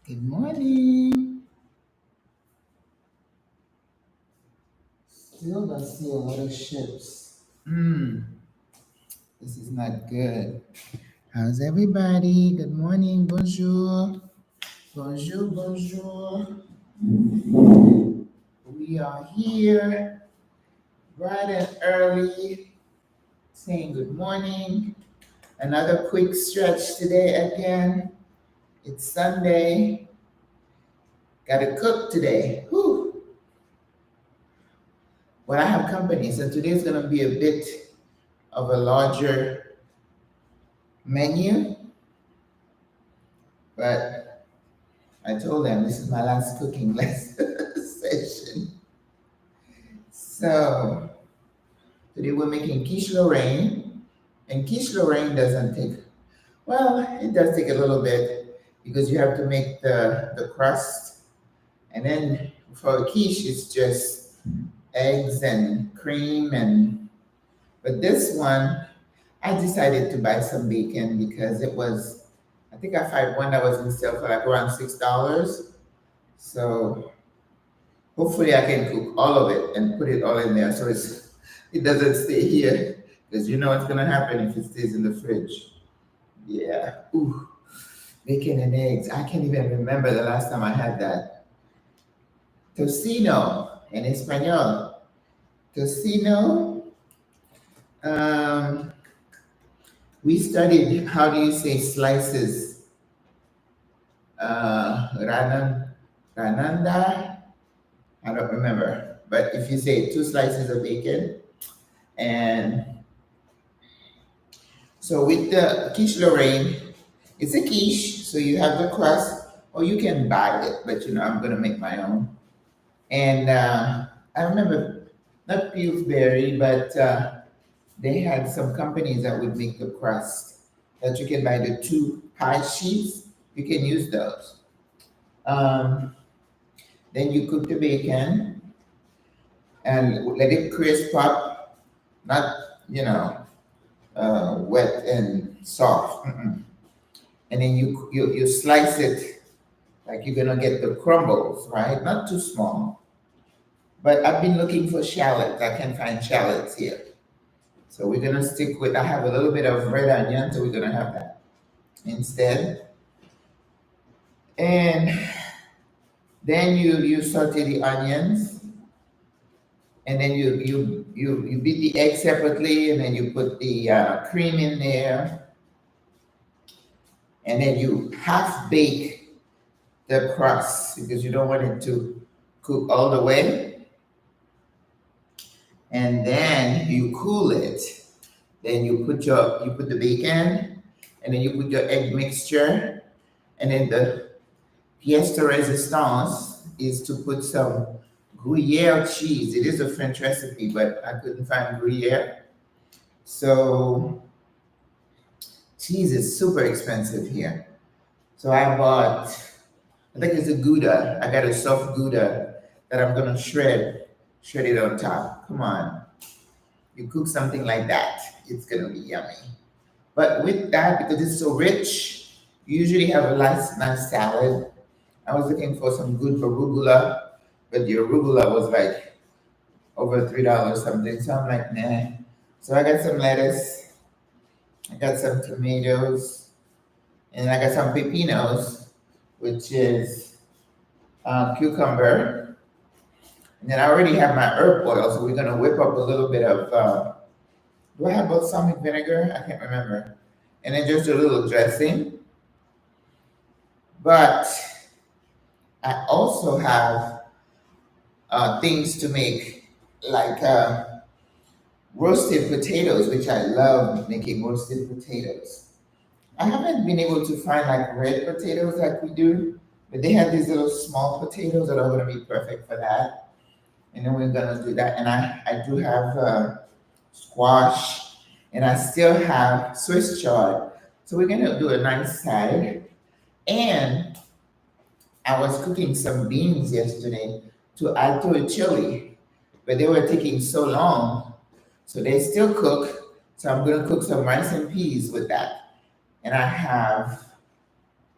Good morning. Still don't see a lot of ships. This is not good. How's everybody? Good morning. Bonjour. Bonjour, bonjour. We are here bright and early saying good morning. Another quick stretch today again. It's Sunday. Gotta cook today. Whew. Well, I have company, so today's gonna be a bit of a larger menu, but I told them this is my last cooking lesson session. So today we're making quiche Lorraine, and quiche Lorraine doesn't take, well, it does take a little bit because you have to make the crust, and then for a quiche it's just eggs and cream, and but this one I decided to buy some bacon because it was, I think I found one that was in sale for like around $6. So hopefully I can cook all of it and put it all in there so it doesn't stay here because you know what's gonna happen if it stays in the fridge. Yeah. Ooh, bacon and eggs. I can't even remember the last time I had that. Tocino in Espanol. Tocino. Um, we studied how do you say slices. Rananda. I don't remember. But if you say 2 slices of bacon, and so with the quiche Lorraine, it's a quiche, so you have the crust, or you can buy it, but you know, I'm gonna make my own. And I remember not Pillsbury, but they had some companies that would make the crust that you can buy the 2 pie sheets. You can use those. Um, then you cook the bacon and let it crisp up, not you know wet and soft. Mm-mm. And then you slice it like you're gonna get the crumbles, right? Not too small. But I've been looking for shallots. I can't find shallots here. So we're gonna stick with, I have a little bit of red onion, so we're gonna have that instead. And then you saute the onions, and then you beat the egg separately, and then you put the cream in there, and then you half bake the crust because you don't want it to cook all the way, and then you cool it. Then you put the bacon, and then you put your egg mixture, and then the pièce de résistance is to put some Gruyere cheese. It is a French recipe, but I couldn't find Gruyere. So cheese is super expensive here. So I bought, I think it's a Gouda. I got a soft Gouda that I'm gonna shred it on top. Come on, you cook something like that, it's gonna be yummy. But with that, because it's so rich, you usually have a nice salad. I was looking for some good arugula, but the arugula was like over $3 something. So I'm like, nah. So I got some lettuce, I got some tomatoes, and I got some pepinos, which is cucumber. And then I already have my herb oil, so we're gonna whip up a little bit of. Do I have balsamic vinegar? I can't remember. And then just a little dressing. But I also have things to make, like roasted potatoes, which I love making roasted potatoes. I haven't been able to find like red potatoes like we do, but they have these little small potatoes that are going to be perfect for that. And then we're going to do that. And I do have squash, and I still have Swiss chard. So we're going to do a nice salad. And I was cooking some beans yesterday to add to a chili, but they were taking so long. So they still cook. So I'm going to cook some rice and peas with that. And I have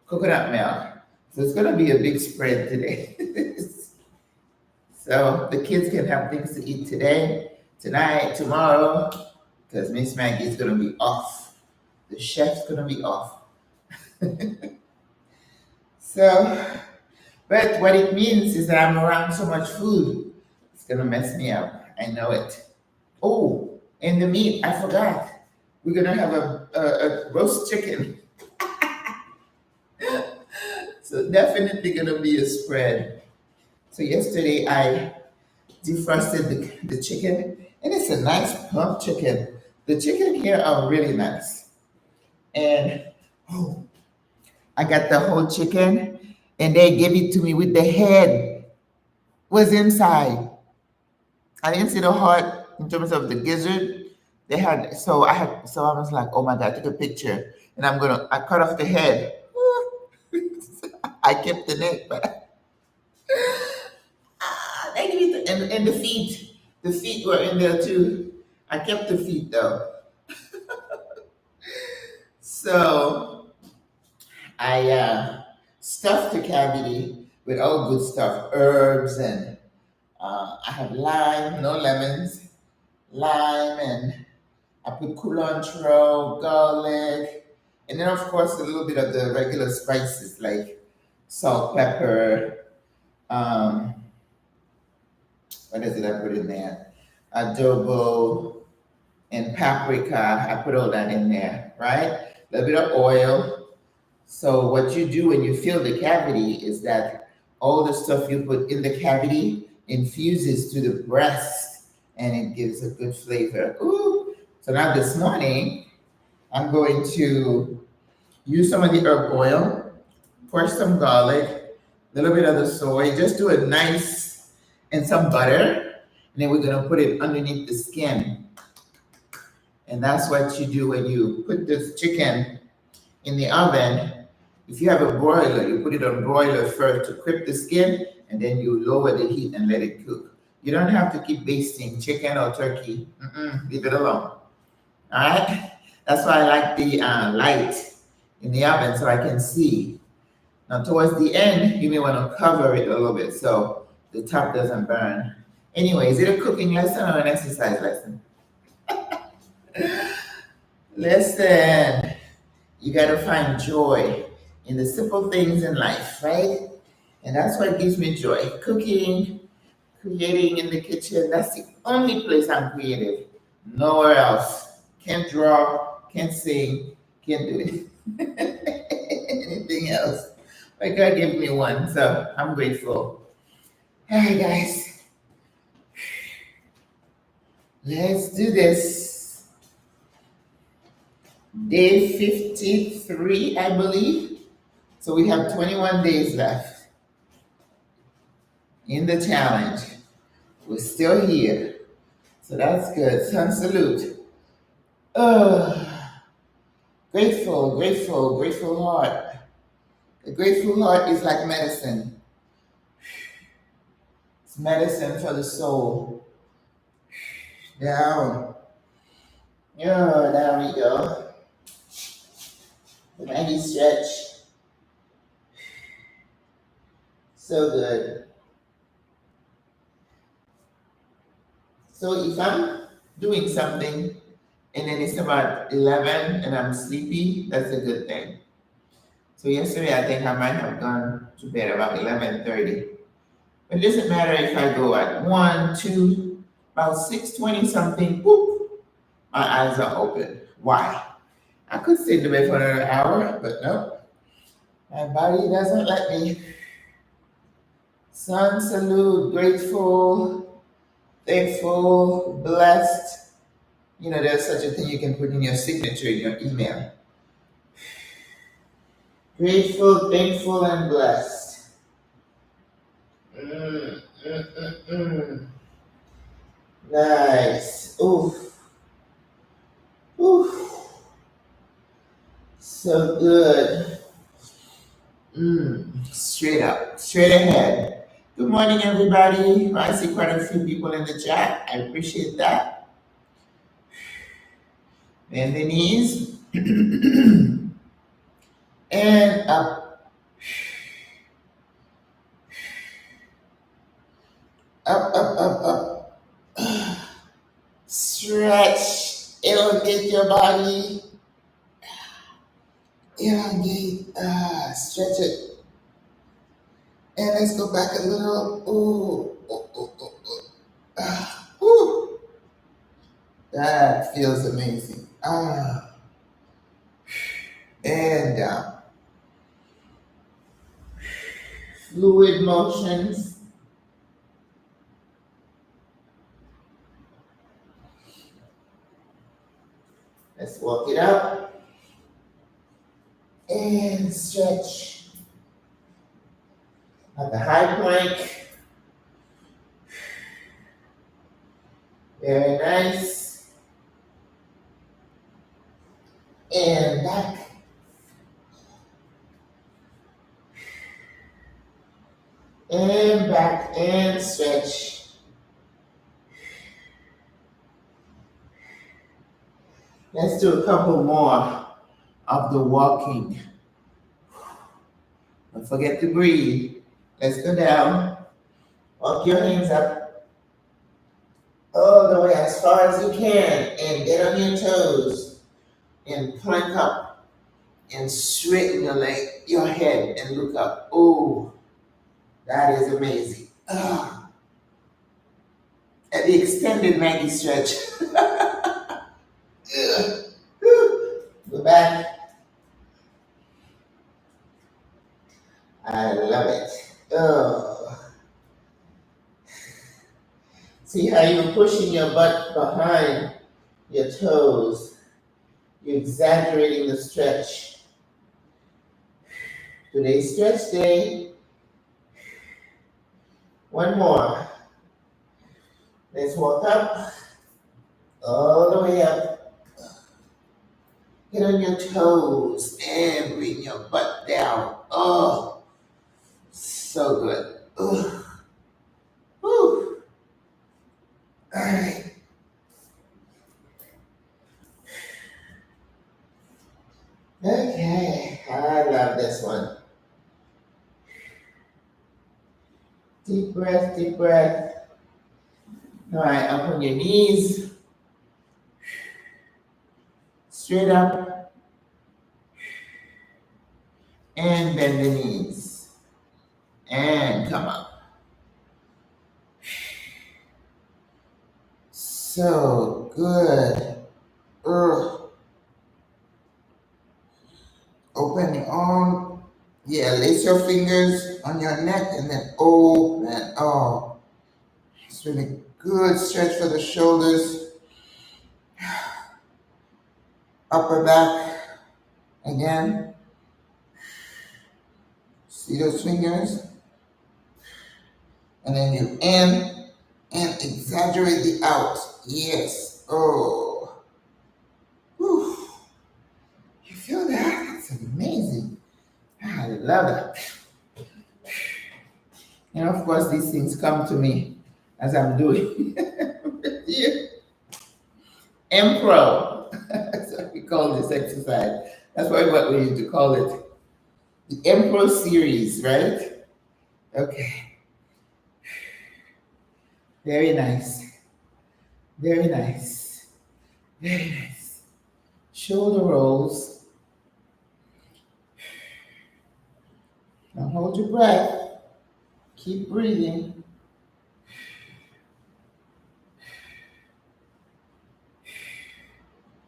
coconut milk, So it's gonna be a big spread today. So the kids can have things to eat today, tonight, tomorrow, because Miss Maggie's gonna be off. The chef's gonna be off. So, but what it means is that I'm around so much food, it's gonna mess me up. I know it. Oh, and the meat, I forgot. We're gonna have a roast chicken. So definitely gonna be a spread. So yesterday I defrosted the chicken, and it's a nice plump chicken. The chicken here are really nice. And oh, I got the whole chicken, and they gave it to me with the head was inside. I didn't see the heart in terms of the gizzard. They had so I was like, oh my god, I took a picture, and I cut off the head. I kept the neck, but they gave it and the feet. The feet were in there too. I kept the feet though. So I stuffed the cavity with all good stuff, herbs, and I have lime, no lemons, lime, and I put culantro, garlic, and then of course a little bit of the regular spices like salt, pepper. Um, what is it I put in there? Adobo and paprika. I put all that in there, right? A little bit of oil. So what you do when you fill the cavity is that all the stuff you put in the cavity infuses to the breast and it gives a good flavor. Ooh. So now this morning, I'm going to use some of the herb oil, pour some garlic, a little bit of the soy, just do it nice, and some butter. And then we're gonna put it underneath the skin. And that's what you do when you put this chicken in the oven. If you have a broiler, you put it on broiler first to grip the skin, and then you lower the heat and let it cook. You don't have to keep basting chicken or turkey. Leave it alone. All right? That's why I like the light in the oven so I can see. Now, towards the end, you may want to cover it a little bit so the top doesn't burn. Anyway, is it a cooking lesson or an exercise lesson? Listen, you got to find joy in the simple things in life, right? And that's what gives me joy. Cooking, creating in the kitchen, that's the only place I'm creative. Nowhere else. Can't draw, can't sing, can't do anything else. But God gave me one, so I'm grateful. All right, guys. Let's do this. Day 53, I believe. So we have 21 days left in the challenge. We're still here. So that's good. Sun salute. Grateful, grateful, grateful heart. The grateful heart is like medicine. It's medicine for the soul. Down. Yeah, there we go. The Maggie stretch. So good. So if I'm doing something and then it's about 11 and I'm sleepy, that's a good thing. So yesterday I think I might have gone to bed about 11:30. But it doesn't matter if I go at 1, 2, about 6:20 something, boop, my eyes are open. Why? I could stay in bed for another hour, but no. My body doesn't let me. Sun salute, grateful, thankful, blessed. You know, there's such a thing you can put in your signature in your email. Grateful, thankful, and blessed. Nice. Oof. Oof. So good. Straight up, straight ahead. Good morning, everybody. I see quite a few people in the chat. I appreciate that. Bend the knees. And up. Up, up, up, up. Stretch. Elongate your body. Elongate. Stretch it. And let's go back a little. Ooh. Ooh, ooh, ooh, ooh. Woo. That feels amazing. And down. Fluid motions. Let's walk it up. And stretch. At the high plank. Very nice. And back. And back and stretch. Let's do a couple more of the walking. Don't forget to breathe. Let's go down. Walk your hands up all the way as far as you can and get on your toes and plank up and straighten your head and look up. Oh, that is amazing. And the extended Maggie stretch. Go back. I love it. Oh. See how you're pushing your butt behind your toes. You're exaggerating the stretch. Today's stretch day. One more. Let's walk up. All the way up. Get on your toes and bring your butt down. Oh, so good. Ooh. Woo. All right. Okay, I love this one. Deep breath, deep breath. All right, up on your knees. Straight up. And bend the knees. And come up. So good. Open your arm. Yeah, lace your fingers on your neck and then open. Oh, it's really good stretch for the shoulders. Upper back. Again. See those fingers? And then you in and exaggerate the out. Yes. Oh. Whew. You feel that? That's amazing. I love it. And of course, these things come to me as I'm doing. Yeah. Impro. That's what we call this exercise. That's what we used to call it. The Impro series, right? Okay. Very nice. Very nice. Very nice. Shoulder rolls. Now hold your breath. Keep breathing.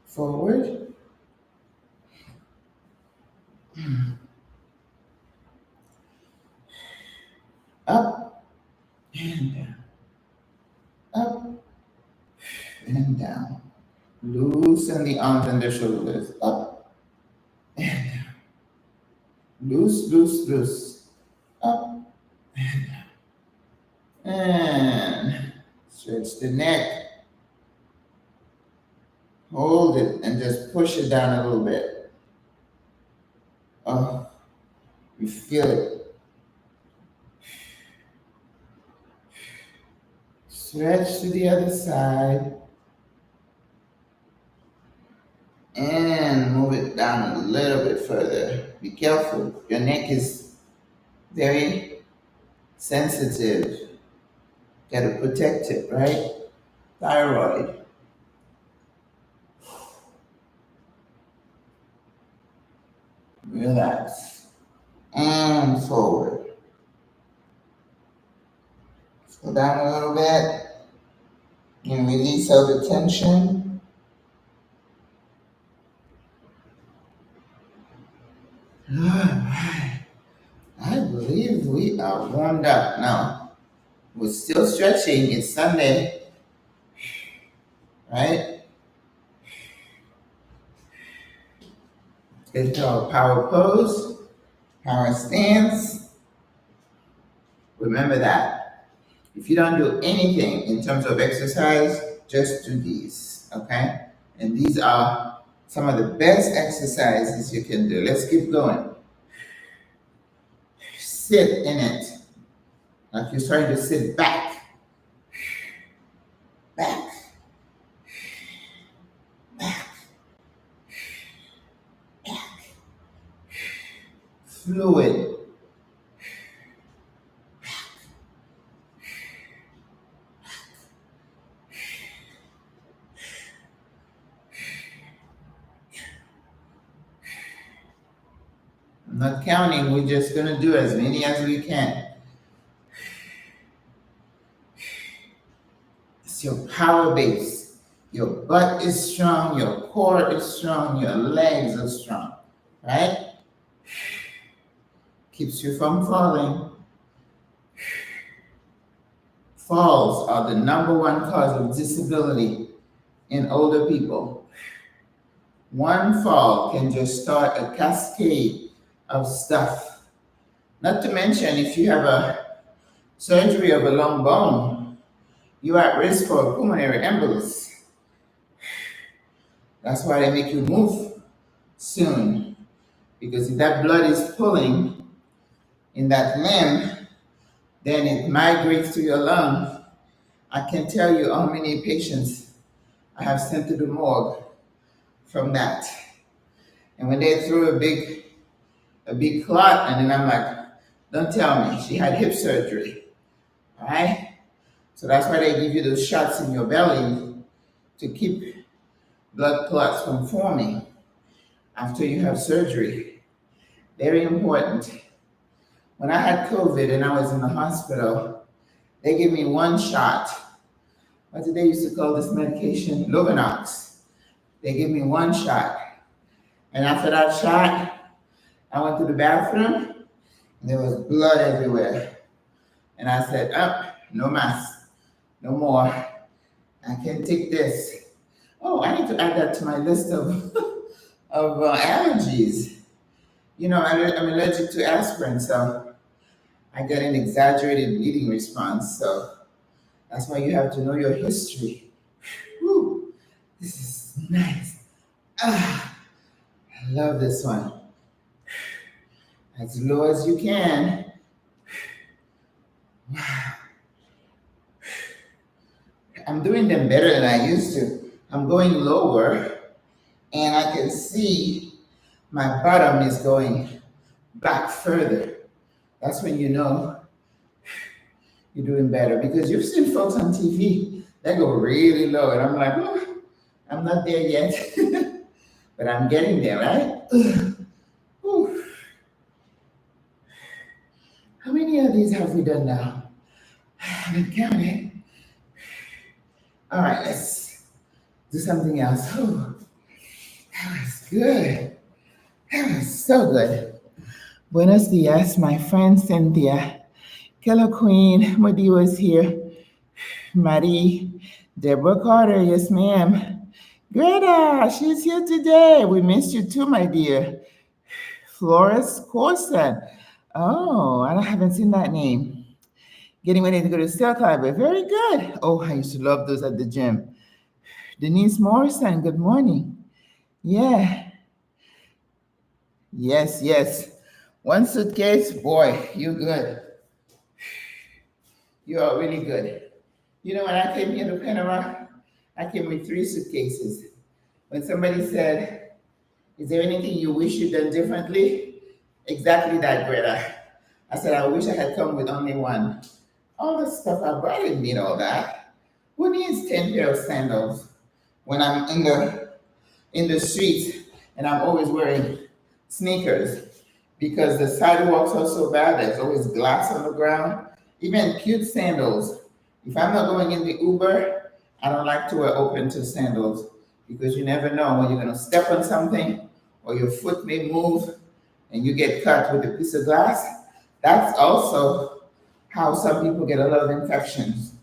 Forward. Up and down. Up and down. Loosen the arms and the shoulders. Up and down. Loose, loose, loose. Up and down. And stretch the neck. Hold it and just push it down a little bit. Oh, you feel it. Stretch to the other side. And move it down a little bit further. Be careful. Your neck is very sensitive. Gotta protect it, right? Thyroid. Relax. And forward. Go down a little bit and release all the tension. All right. I believe we are warmed up now. We're still stretching. It's Sunday, right? Get into our power pose, power stance. Remember that. If you don't do anything in terms of exercise, just do these, okay? And these are some of the best exercises you can do. Let's keep going. Sit in it. Like you're starting to sit back, back, back, fluid. I'm not counting, we're just gonna do as many as we can. It's your power base. Your butt is strong, your core is strong, your legs are strong, right? Keeps you from falling. Falls are the number one cause of disability in older people. One fall can just start a cascade of stuff. Not to mention, if you have a surgery of a long bone, you're at risk for a pulmonary embolus. That's why they make you move soon. Because if that blood is pulling in that limb, then it migrates to your lung. I can tell you how many patients I have sent to the morgue from that. And when they threw a big clot, and then I'm like, don't tell me, she had hip surgery. All right? So that's why they give you those shots in your belly to keep blood clots from forming after you have surgery. Very important. When I had COVID and I was in the hospital, they gave me one shot. What did they used to call this medication? Lovenox. They gave me one shot. And after that shot, I went to the bathroom and there was blood everywhere. And I said, no mask, no more. I can't take this. Oh, I need to add that to my list of, of allergies. You know, I'm allergic to aspirin, so I get an exaggerated bleeding response. So that's why you have to know your history. Whew, this is nice. I love this one. As low as you can. Wow. I'm doing them better than I used to. I'm going lower, and I can see my bottom is going back further. That's when you know you're doing better, because you've seen folks on TV that go really low, and I'm like, oh, I'm not there yet, but I'm getting there, right? How many of these have we done now? I haven't counted. All right, let's do something else. Oh, that was good. That was so good. Buenos dias, my friend Cynthia. Hello, Queen. Modi was here. Marie. Deborah Carter, yes, ma'am. Greta, she's here today. We missed you too, my dear. Flores Corson. Oh, I haven't seen that name. Getting ready to go to Cell Caliber. Very good. Oh, I used to love those at the gym. Denise Morrison, good morning. Yeah. Yes, yes. One suitcase, boy, you good. You are really good. You know, when I came here to Panama, I came with 3 suitcases. When somebody said, is there anything you wish you'd done differently? Exactly that, Greta. I said, I wish I had come with only one. all the stuff I didn't need all that. Who needs 10 pair of sandals when I'm in the streets and I'm always wearing sneakers because the sidewalks are so bad. There's always glass on the ground. Even cute sandals. If I'm not going in the Uber, I don't like to wear open toe sandals because you never know when you're going to step on something or your foot may move and you get cut with a piece of glass. That's also how some people get a lot of infections.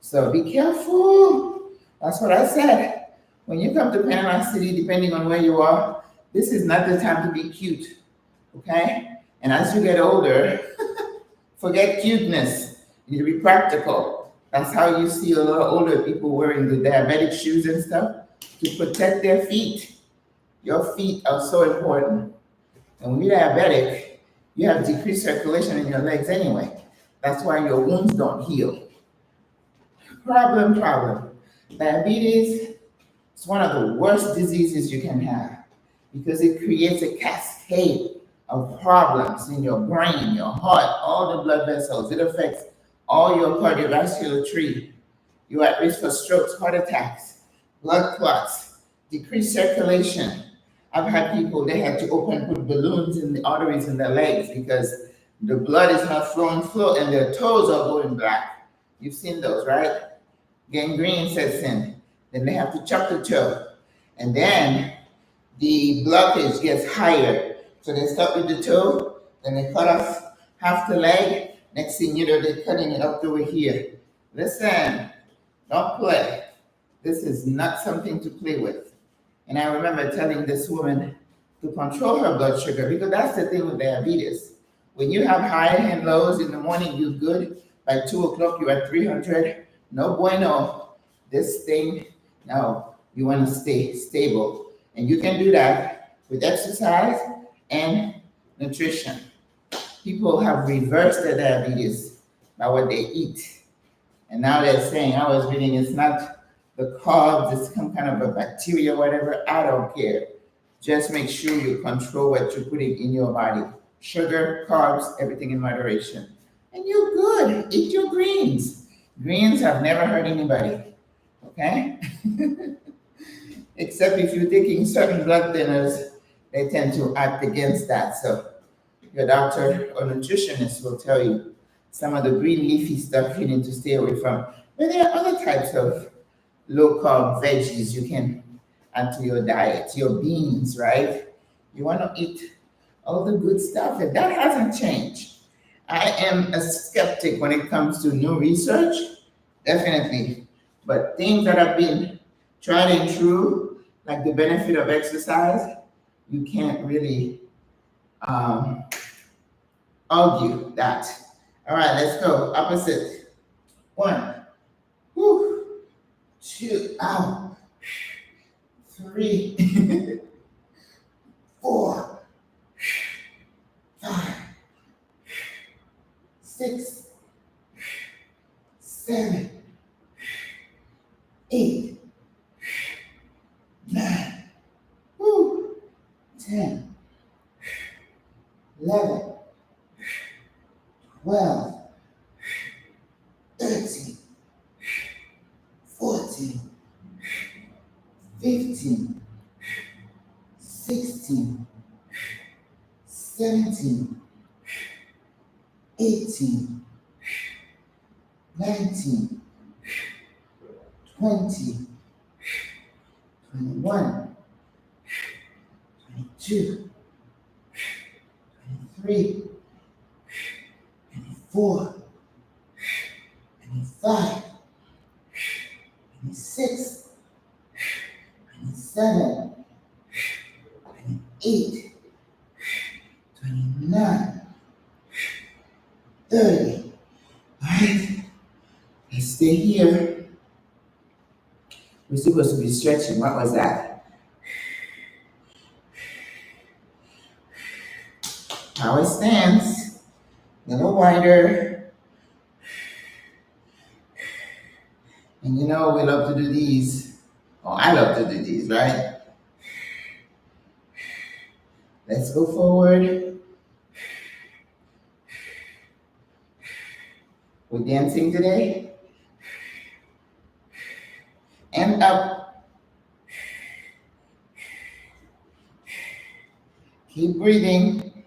So be careful. That's what I said. When you come to Panama City, depending on where you are, this is not the time to be cute. Okay? And as you get older, forget cuteness. You need to be practical. That's how you see a lot of older people wearing the diabetic shoes and stuff to protect their feet. Your feet are so important. And when you're diabetic, you have decreased circulation in your legs anyway. That's why your wounds don't heal. Problem. Diabetes is one of the worst diseases you can have because it creates a cascade of problems in your brain, your heart, all the blood vessels. It affects all your cardiovascular tree. You're at risk for strokes, heart attacks, blood clots, decreased circulation. I've had people, they had to put balloons in the arteries in their legs because the blood is not flowing and their toes are going black. You've seen those, right? Gangrene sets in. Then they have to chop the toe. And then the blockage gets higher. So they start with the toe, then they cut off half the leg. Next thing you know, they're cutting it up over here. Listen, don't play. This is not something to play with. And I remember telling this woman to control her blood sugar because that's the thing with diabetes. When you have high and lows in the morning, you're good. By 2 o'clock, you're at 300. No bueno. This thing, no, you want to stay stable. And you can do that with exercise and nutrition. People have reversed their diabetes by what they eat. And now they're saying, I was reading, it's not the carbs, it's some kind of a bacteria, whatever. I don't care. Just make sure you control what you're putting in your body. Sugar, carbs, everything in moderation. And you're good. Eat your greens. Greens have never hurt anybody. Okay? Except if you're taking certain blood thinners, they tend to act against that. So your doctor or nutritionist will tell you some of the green leafy stuff you need to stay away from. But there are other types of low-carb veggies you can add to your diet. Your beans, right? You want to eat all the good stuff, and that hasn't changed. I am a skeptic when it comes to new research, definitely. But things that have been tried and true, like the benefit of exercise, you can't really argue that. All right, let's go. Opposite. 1, whew, 2, ow, 3, 4, 5, 6, 7, 8, 9, 10, 11, 12, 13, 14, 15, 16, 17, 18, 19, 20, 21, 22, 23, 24, 25, 26, 27, 28, 29, 30. All right, let's stay here. We're supposed to be stretching. What was that? Power stance. A little wider. And you know we love to do these. Oh, I love to do these, right? Let's go forward. We're dancing today. And up. Keep breathing.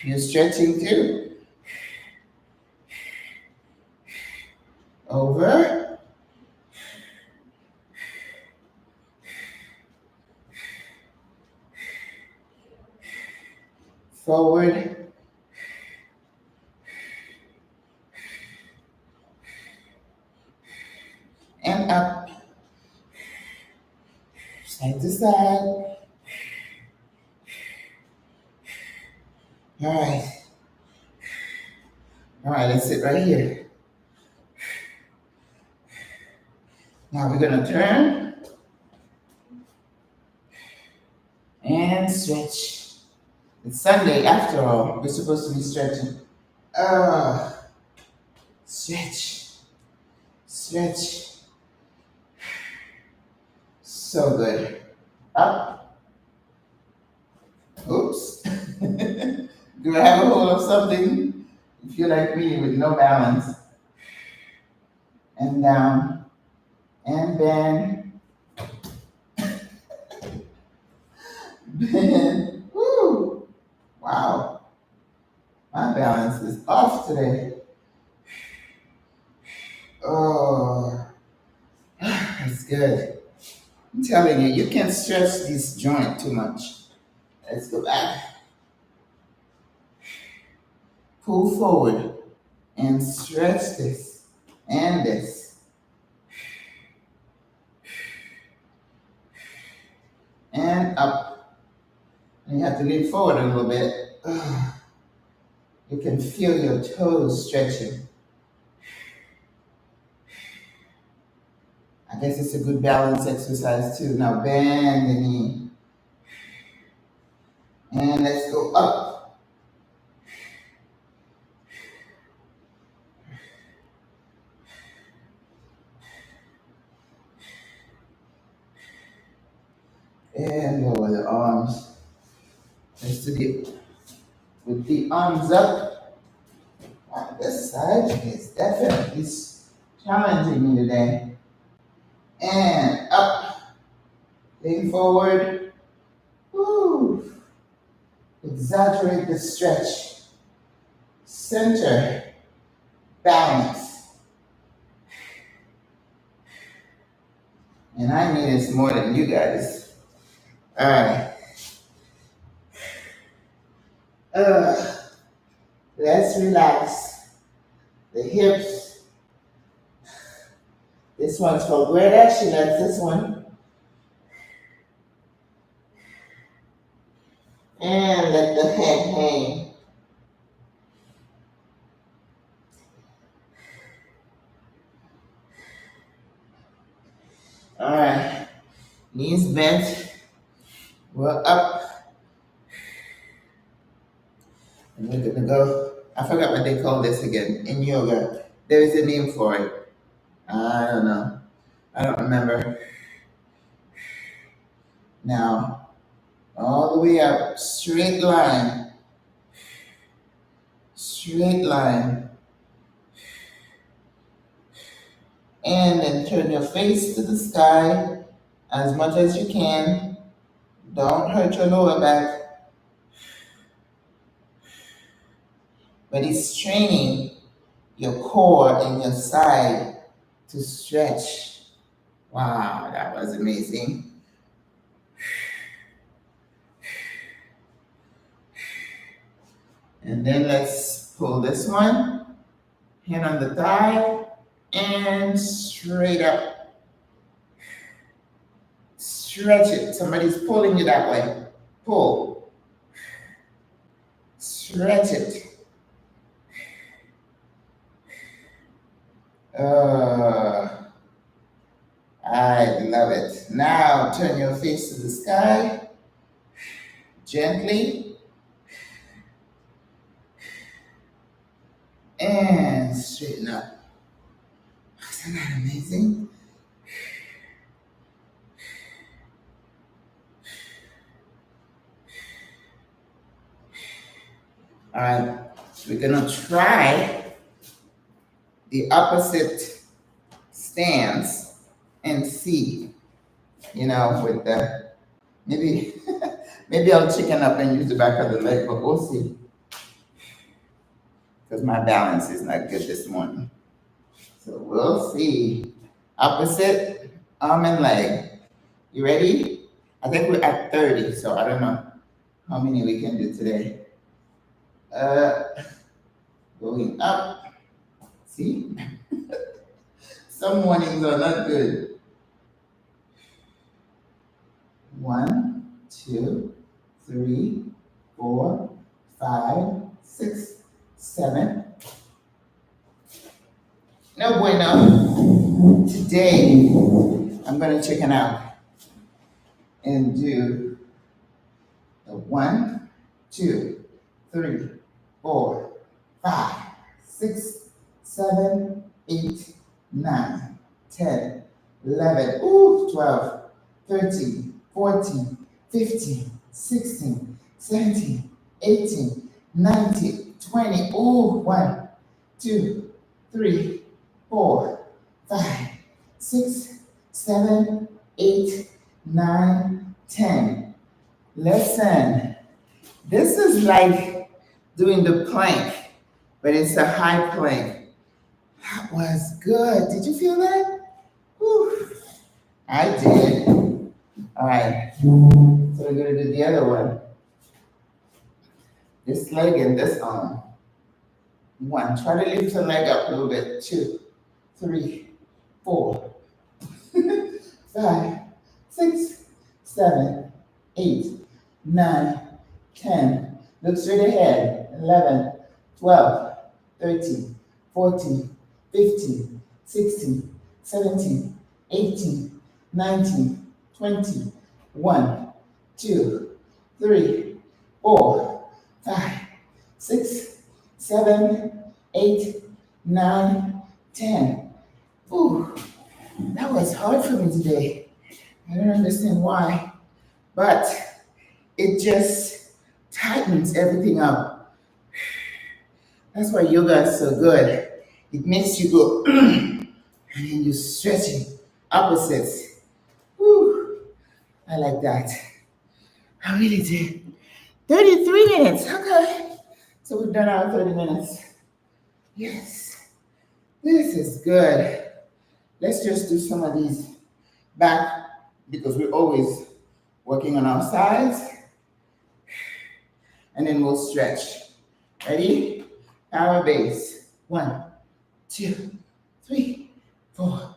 You're stretching too. Over. Forward. And up. Side to side. All right. All right, let's sit right here. Now we're gonna turn and stretch. It's Sunday after all. We're supposed to be stretching. Stretch. Stretch. So good. Up. Oops. Do I have a hold of something? If you're like me with no balance. And down. And bend. Bend. Woo! Wow. My balance is off today. Oh, that's good. I'm telling you, you can't stretch this joint too much. Let's go back. Pull forward and stretch this and this. And up. And you have to lean forward a little bit. You can feel your toes stretching. I guess it's a good balance exercise too. Now bend the knee. And let's go up. And lower the arms. Let's do it with the arms up. Wow, this side is definitely challenging me today. And up. Lean forward. Woo. Exaggerate the stretch. Center. Balance. And I need this more than you guys. All right. Let's relax the hips. This one's for Greta. She likes this one. And let the head hang. All right. Knees bent. We're up. And we're gonna go. I forgot what they call this again in yoga. There is a name for it. I don't know. I don't remember. Now, all the way up, straight line. Straight line. And then turn your face to the sky as much as you can. Don't hurt your lower back. But it's training your core and your side to stretch. Wow, that was amazing. And then let's pull this one. Hand on the thigh and straight up. Stretch it. Somebody's pulling you that way. Pull. Stretch it. I love it. Now turn your face to the sky. Gently. And straighten up. Isn't that amazing? All right, so we're gonna try the opposite stance and see, with the, maybe, maybe I'll chicken up and use the back of the leg, but we'll see. Because my balance is not good this morning. So we'll see. Opposite arm and leg. You ready? I think we're at 30, so I don't know how many we can do today. Going up. See? Some mornings are not good. 1, 2, 3, 4, 5, 6, 7. No bueno. Today, I'm going to chicken out and do the 1, 2, 3, 4, 5, 6, 7, 8, 9, 10, 11, 12, 13, 14, 15, 16, 17, 18, 19, 20. 1, 2, 3, 4, 5, 6, 7, 8, 9, 10. Listen, this is like doing the plank, but it's a high plank. That was good. Did you feel that? Whew. I did. All right. So we're going to do the other one. This leg and this arm. 1. Try to lift the leg up a little bit. 2, 3, 4, 5, 6, 7, 8, 9, 10. Look straight ahead. 11, 12, 13, 14, 15, 16, 17, 18, 19, 20. 1, 2, 3, 4, 5, 6, 7, 8, 9, 10. Ooh, that was hard for me today. I don't understand why, but it just tightens everything up. That's why yoga is so good. It makes you go, and then you stretch it opposites. Whew, I like that. I really did. 33 minutes, okay. So we've done our 30 minutes. Yes, this is good. Let's just do some of these back because we're always working on our sides. And then we'll stretch. Ready? Power base. 1, 2, 3, 4,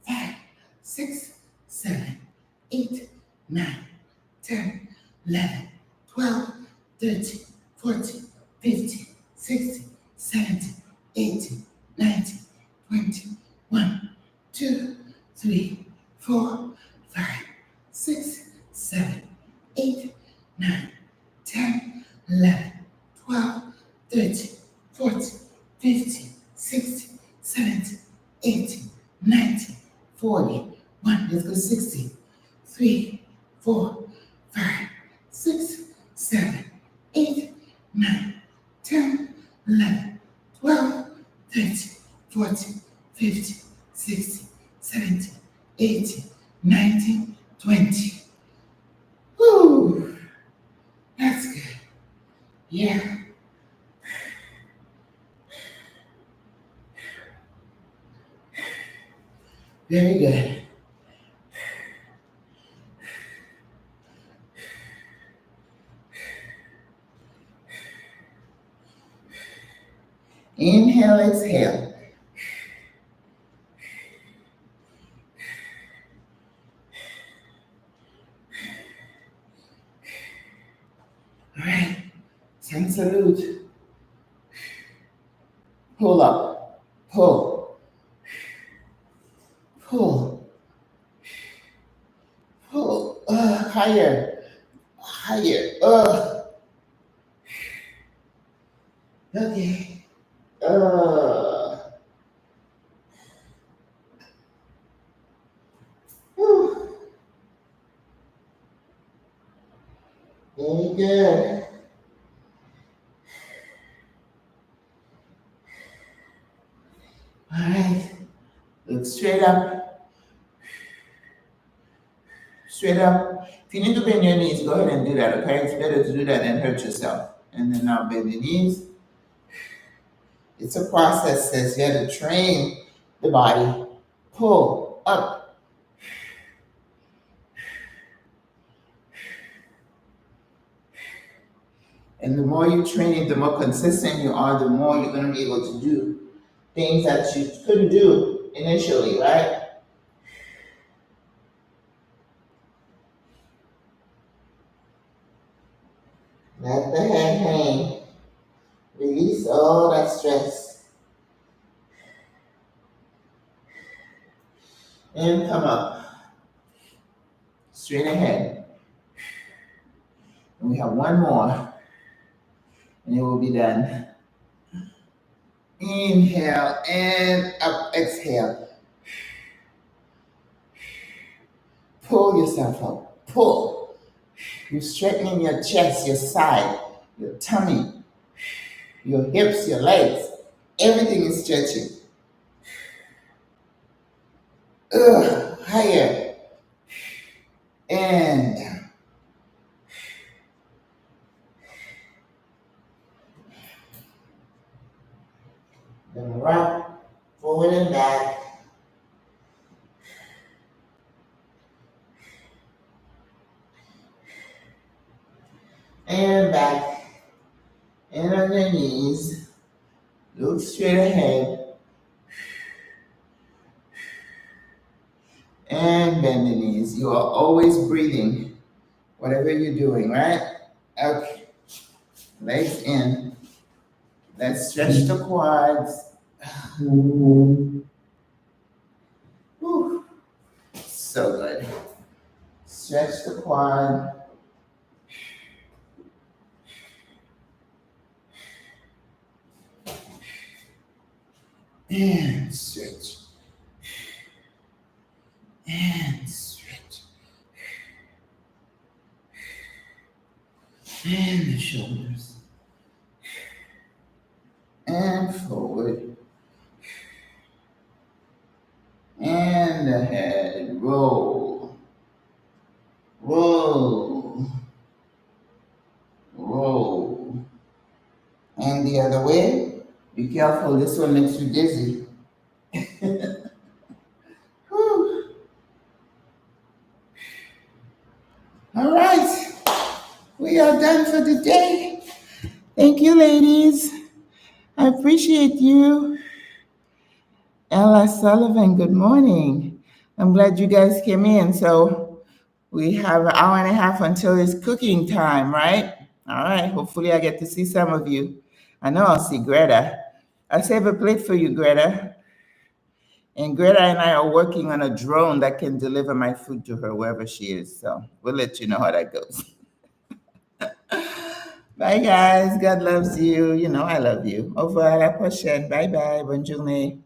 5, 6, 7, 8, 9, 10, 11, 12, 13, 14, 15, 16, 17, 18, 19, 20, 1, 2, 3, 4, 5, 6, 7, 8, 9, 10, 11, 12, 13, 14, 15, 16, 17, 18, 19, 40. 1, let's go 60. 3, 4, 5, 6, 7, 8, 9, 10, 11, 12, 13, 14, 15, 16, 17, 18, 19, 20. Woo! That's good. Yeah. Very good. Inhale, exhale. All right. Sun salute. Pull up. Pull. Pull. Pull. Higher. Higher. Okay. Whew. Very good. All right. Look straight up. Straight up. If you need to bend your knees, go ahead and do that, okay? It's better to do that than hurt yourself. And then now bend your knees. It's a process, sis. You have to train the body. Pull up. And the more you train it, the more consistent you are, the more you're going to be able to do things that you couldn't do initially, right? Let the head hang. Release all that stress. And come up. Straight ahead. And we have one more. And it will be done. Inhale and up. Exhale. Pull yourself up. Pull. You're straightening your chest, your side, your tummy, your hips, your legs. Everything is stretching. Higher. And down. Then rock forward and back. And back. And on your knees. Look straight ahead. And bend the knees. You are always breathing, whatever you're doing, right? Okay. Legs in. Let's stretch the quads. Whew. So good. Stretch the quad. And stretch. And stretch. And the shoulders. And forward. And the head. Roll. Roll. Roll. And the other way. Be careful, this one makes you dizzy. All right. We are done for the day. Thank you, ladies. I appreciate you. Ella Sullivan, good morning. I'm glad you guys came in. So we have an hour and a half until it's cooking time, right? All right. Hopefully I get to see some of you. I know I'll see Greta. I'll save a plate for you, Greta. And Greta and I are working on a drone that can deliver my food to her wherever she is. So we'll let you know how that goes. Bye, guys. God loves you. You know I love you. Au revoir, à la prochaine. Bye bye. Bonne journée.